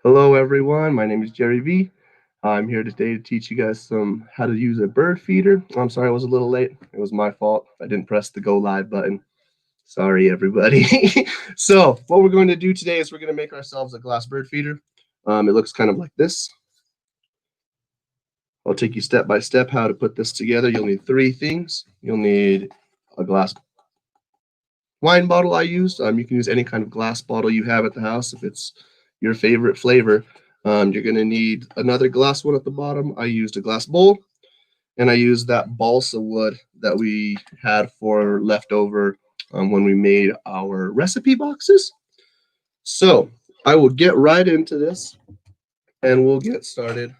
Hello everyone, my name is Jerry V. I'm here today to teach you guys some how to use a bird feeder. I'm sorry I was a little late. It was my fault. I didn't press the go live button. Sorry everybody. So what we're going to do today is we're going to make ourselves a glass bird feeder. It looks kind of like this. I'll take you step by step how to put this together. You'll need three things. You'll need a glass wine bottle I used. You can use any kind of glass bottle you have at the house if it's your favorite flavor. You're going to need another glass one at the bottom. I used a glass bowl, and I used that balsa wood that we had for leftover when we made our recipe boxes. So I will get right into this, and we'll get started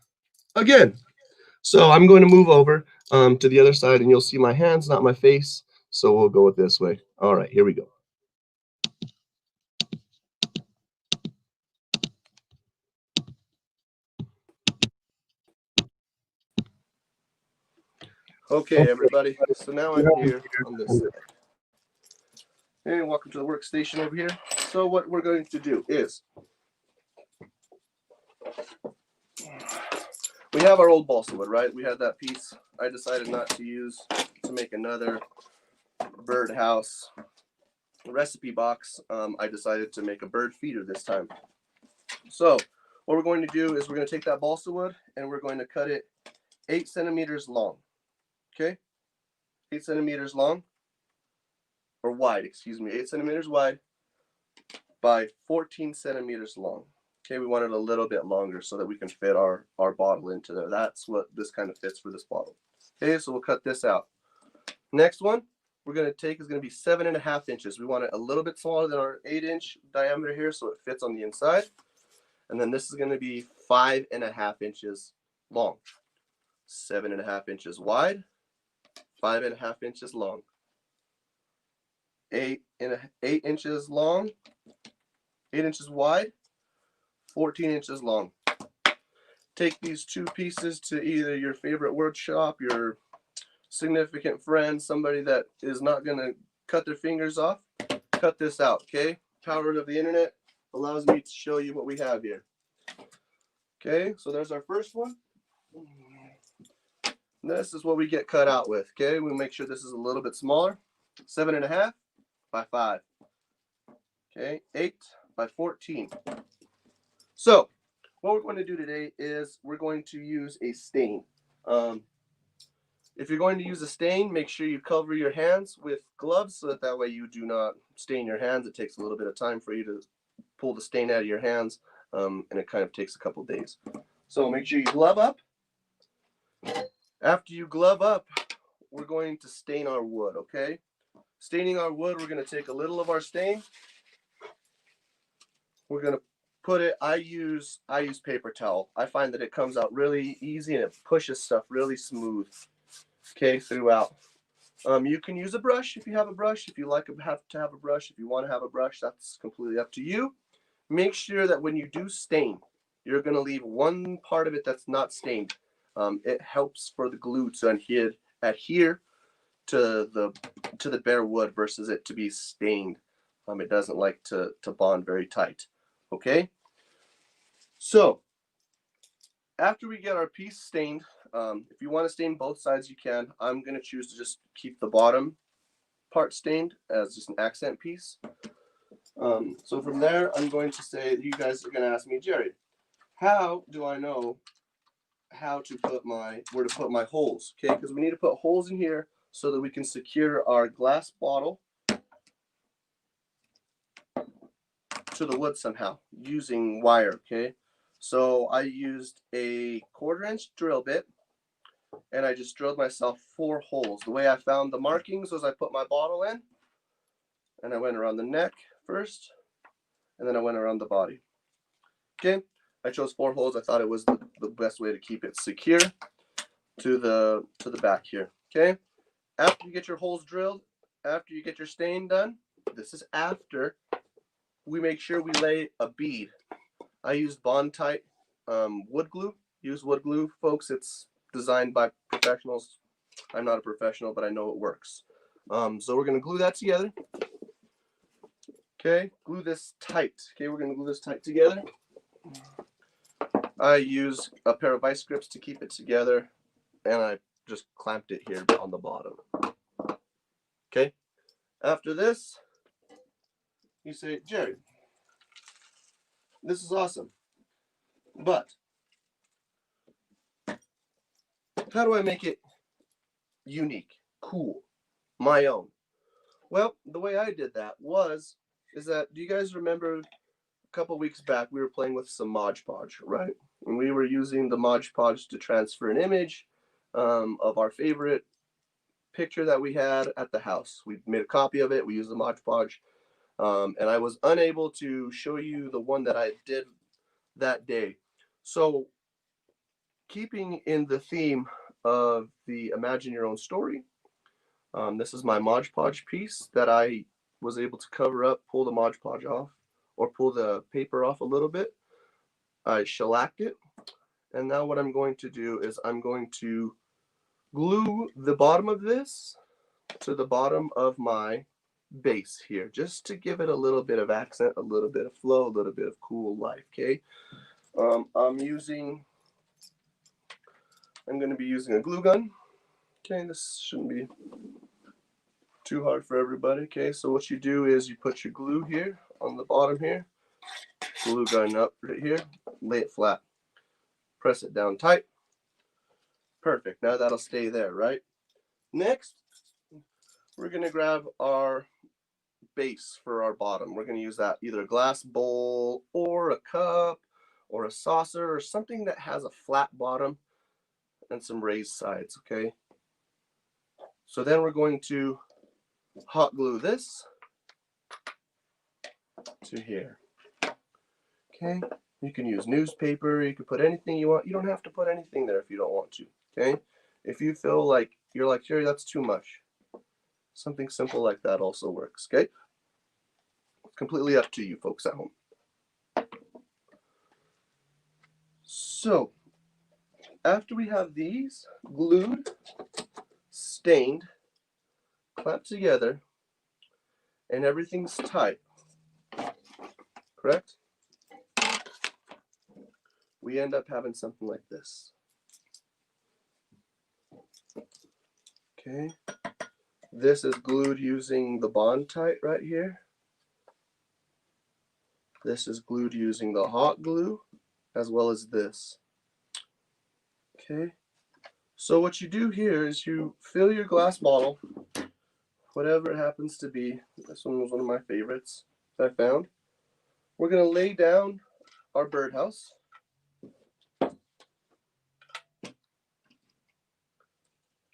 again. So I'm going to move over to the other side, and you'll see my hands, not my face. So we'll go it this way. All right, here we go. Okay, everybody. So now I'm here on this side. And welcome to the workstation over here. So what we're going to do is we have our old balsa wood, right? We had that piece I decided not to use to make another birdhouse recipe box. I decided to make a bird feeder this time. So what we're going to do is we're going to take that balsa wood and we're going to cut it 8 centimeters long. Okay? 8 centimeters long. Or wide, excuse me, 8 centimeters wide by 14 centimeters long. Okay, we want it a little bit longer so that we can fit our bottle into there. That's what this kind of fits for this bottle. Okay, so we'll cut this out. Next one we're going to take is going to be 7.5 inches. We want it a little bit smaller than our 8-inch diameter here so it fits on the inside. And then this is going to be 5.5 inches long. 7.5 inches wide, 5.5 inches long. 8 inches long, 8 inches wide, 14 inches long. Take these two pieces to either your favorite workshop, your significant friend, somebody that is not going to cut their fingers off. Cut this out, okay? Power of the internet allows me to show you what we have here. Okay, so there's our first one. This is what we get cut out with, okay? We make sure this is a little bit smaller. 7.5 by 5. Okay, 8 by 14. So what we're going to do today is we're going to use a stain. If you're going to use a stain, make sure you cover your hands with gloves so that way you do not stain your hands. It takes a little bit of time for you to pull the stain out of your hands, and it kind of takes a couple days. So make sure you glove up. After you glove up, we're going to stain our wood, okay? Staining our wood, we're going to take a little of our stain. We're going to put it, I use paper towel. I find that it comes out really easy and it pushes stuff really smooth, okay, throughout. You can use a brush if you have a brush. If you have to have a brush, if you want to have a brush, that's completely up to you. Make sure that when you do stain, you're going to leave one part of it that's not stained. It helps for the glue to adhere to the bare wood versus it to be stained. It doesn't like to bond very tight. Okay, so after we get our piece stained, if you want to stain both sides, you can. I'm going to choose to just keep the bottom part stained as just an accent piece. So from there, I'm going to say, you guys are going to ask me, Jerry, how do I know where to put my holes? Okay, because we need to put holes in here so that we can secure our glass bottle to the wood somehow using wire. Okay, so I used a 1/4-inch drill bit and I just drilled myself 4 holes. The way I found the markings was I put my bottle in and I went around the neck first and then I went around the body. Okay, I chose 4 holes. I thought it was the best way to keep it secure to the back here. Okay, after you get your holes drilled, after you get your stain done, this is after we make sure we lay a bead. I used Bond-Tite wood glue. Use wood glue, folks. It's designed by professionals. I'm not a professional, but I know it works. So we're going to glue that together. Okay, glue this tight. Okay, we're going to glue this tight together. I use a pair of vice grips to keep it together, and I just clamped it here on the bottom. Okay. After this, you say, Jerry, this is awesome, but how do I make it unique, cool, my own? Well, the way I did that is that, do you guys remember a couple weeks back we were playing with some Mod Podge, right? And we were using the Mod Podge to transfer an image of our favorite picture that we had at the house. We made a copy of it. We used the Mod Podge, and I was unable to show you the one that I did that day. So, keeping in the theme of the Imagine Your Own Story, this is my Mod Podge piece that I was able to cover up, pull the Mod Podge off, or pull the paper off a little bit. I shellacked it, and now what I'm going to do is I'm going to glue the bottom of this to the bottom of my base here, just to give it a little bit of accent, a little bit of flow, a little bit of cool life. Okay, I'm going to be using a glue gun. Okay, this shouldn't be too hard for everybody. Okay, so what you do is you put your glue here on the bottom here, glue gun up right here, lay it flat, press it down tight. Perfect. Now that'll stay there, right? Next, we're going to grab our base for our bottom. We're going to use that either a glass bowl or a cup or a saucer or something that has a flat bottom and some raised sides. Okay, so then we're going to hot glue this to here. Okay, you can use newspaper, you can put anything you want. You don't have to put anything there if you don't want to. Okay, if you feel like you're like, Jerry, that's too much, something simple like that also works. Okay, it's completely up to you folks at home. So after we have these glued, stained, clamped together, and everything's tight, correct? We end up having something like this. Okay, this is glued using the Bondtite right here. This is glued using the hot glue, as well as this. Okay, so what you do here is you fill your glass bottle, whatever it happens to be. This one was one of my favorites that I found. We're going to lay down our birdhouse.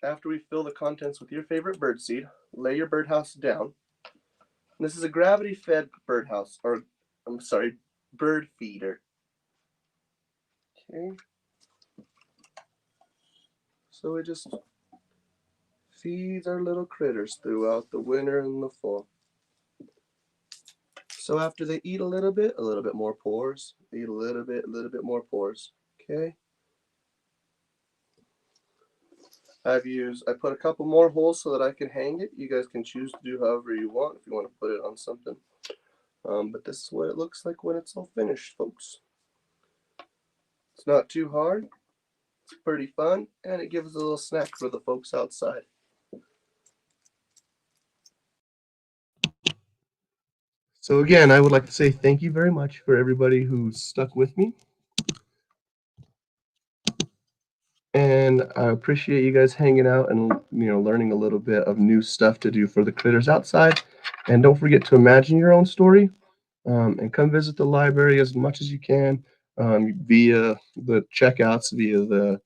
After we fill the contents with your favorite birdseed, lay your birdhouse down. And this is a gravity-fed birdhouse, or I'm sorry, bird feeder. Okay. So it just feeds our little critters throughout the winter and the fall. So after they eat a little bit more pours. Eat a little bit more pours. Okay. I put a couple more holes so that I can hang it. You guys can choose to do however you want if you want to put it on something. But this is what it looks like when it's all finished, folks. It's not too hard. It's pretty fun, and it gives a little snack for the folks outside. So again, I would like to say thank you very much for everybody who stuck with me. And I appreciate you guys hanging out and learning a little bit of new stuff to do for the critters outside. And don't forget to imagine your own story, and come visit the library as much as you can, via the checkouts, via the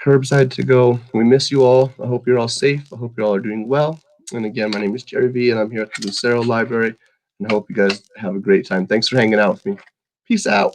curbside to go. We miss you all. I hope you're all safe. I hope you all are doing well. And again, my name is Jerry V, and I'm here at the Lucero Library. And I hope you guys have a great time. Thanks for hanging out with me. Peace out.